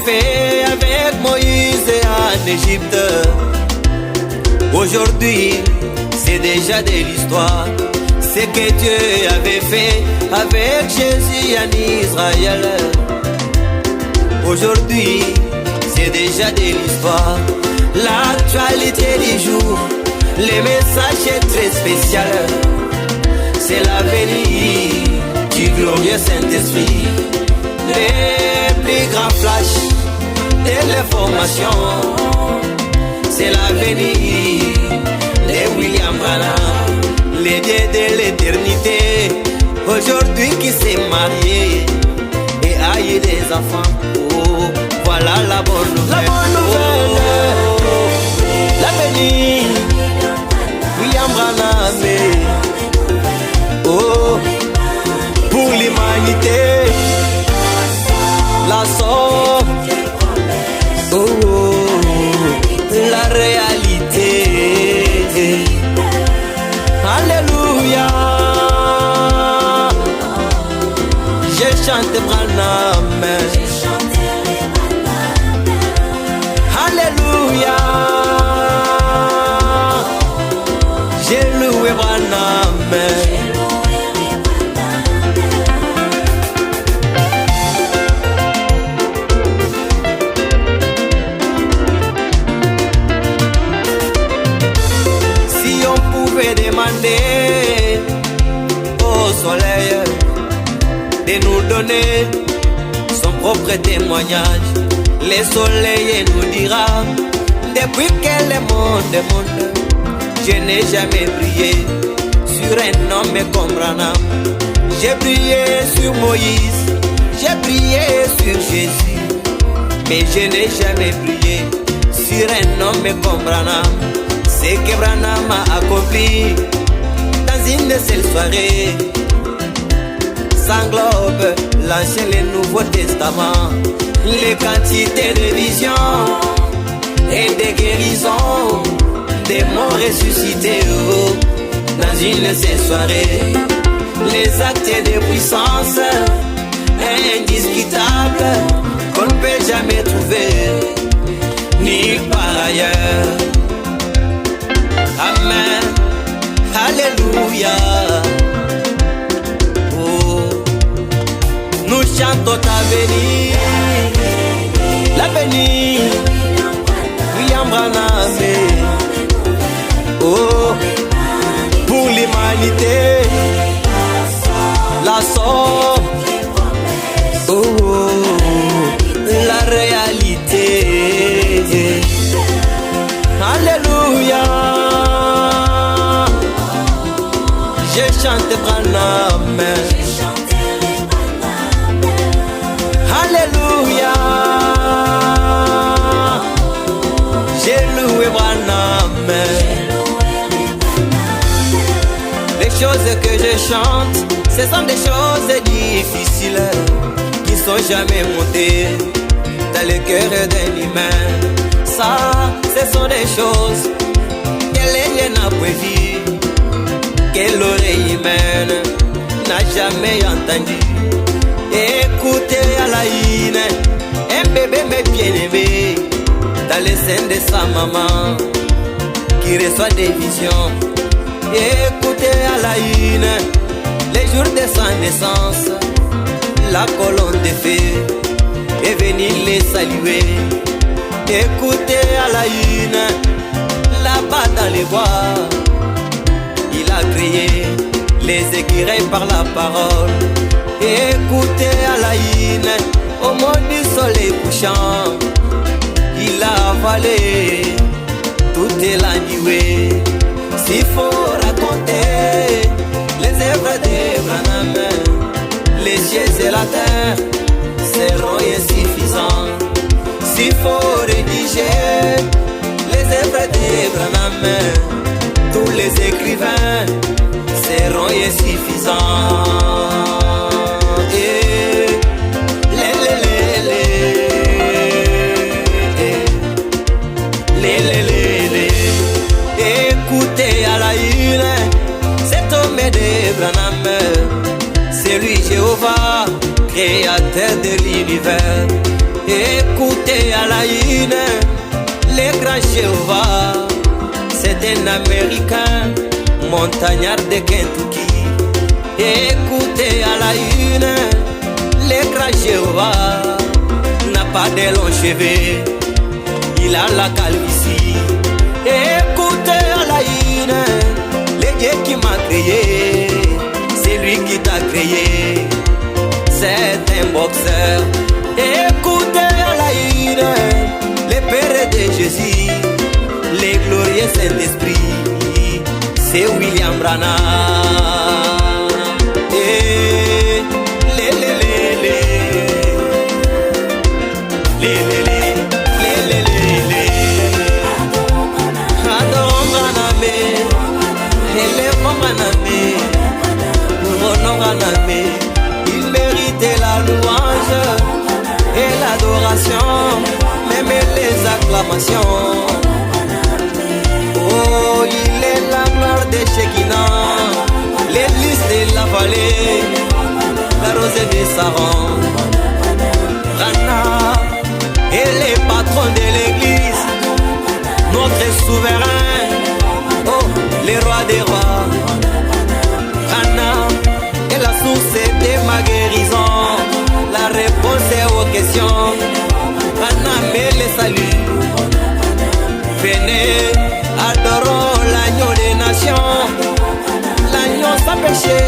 fait avec Moïse en Égypte. Aujourd'hui, c'est déjà de l'histoire. Ce que Dieu avait fait avec Jésus en Israël. Aujourd'hui, c'est déjà de l'histoire. L'actualité du jour, le message est très spécial. C'est l'avenir du glorieux Saint-Esprit. Les plus grands flashs de l'information, c'est l'avenir de William Branham, les dieux de l'éternité, aujourd'hui qui s'est marié et a eu des enfants. Oh, voilà la bonne nouvelle. La bonne nouvelle, l'avenir, William Branham. Oh, pour l'humanité, la sorte, oh, la réalité. Alléluia. J'ai chanté Branham. Alléluia. J'ai loué Branham. Demander au soleil de nous donner son propre témoignage. Le soleil nous dira depuis que le monde est monde, je n'ai jamais brillé sur un homme comme Branham. J'ai brillé sur Moïse, j'ai brillé sur Jésus, mais je n'ai jamais brillé sur un homme comme Branham. Ce que Branham a accompli dans une seule soirée s'englobe l'Ancien et le Nouveau Testament, les quantités de visions et de guérisons, des morts ressuscités dans une seule soirée, les actes de puissance indiscutables qu'on ne peut jamais trouver nulle part ailleurs. Amen, alléluia. Oh, nous chantons l'avenir, l'avenir, William Branham. Oh, pour l'humanité, la sorte, oh, la réalité. Alléluia. J'ai chanté Branham. Alléluia. J'ai loué Branham. Les choses que je chante, ce sont des choses difficiles qui sont jamais montées dans le cœur d'un humain. Ça, ce sont des choses que l'œil n'a pas vues, que l'oreille humaine n'a jamais entendu. Écoutez à la haine, un bébé mais bien aimé dans les seins de sa maman qui reçoit des visions. Écoutez à la haine, les jours de sa naissance, la colonne de feu est venue les saluer. Écoutez à la haine, là-bas dans les bois, il a créé les écureuils par la parole. Écoutez à la haine, au moment du soleil couchant, il a avalé toute la nuée. S'il faut raconter les œuvres de Branham, les cieux et la terre seront insuffisants. S'il faut rédiger les œuvres de Branham, tous les écrivains seront insuffisants. Écoutez à la haine, cet homme de Branham, c'est lui Jéhovah, créateur de l'univers. Écoutez à la une, les grands Jéhovah, c'est un Américain, montagnard de Kentucky. Écoutez à la une, les grands Jéhovah, n'a pas de longs cheveux, il a la calvitie. Écoutez à la une, le Dieu qui m'a créé, c'est lui qui t'a créé, c'est un boxeur. Écoutez à la une, les pères de Jésus, les glorieux Saint-Esprit, c'est William Branham. Et les Adorons Branham, élèvons Branham, honorons Branham, il méritait la louange et l'adoration, même les acclamations. Oh, il est la gloire de Shekinah, l'église de la vallée, la rosée de Saron. Rana est le patron de l'église, notre souverain, oh, le roi des rois. Rana est la source de ma guérison, la réponse est aux questions. Rana met le salut. Venez, adorons l'agneau des nations, l'agneau sans péché.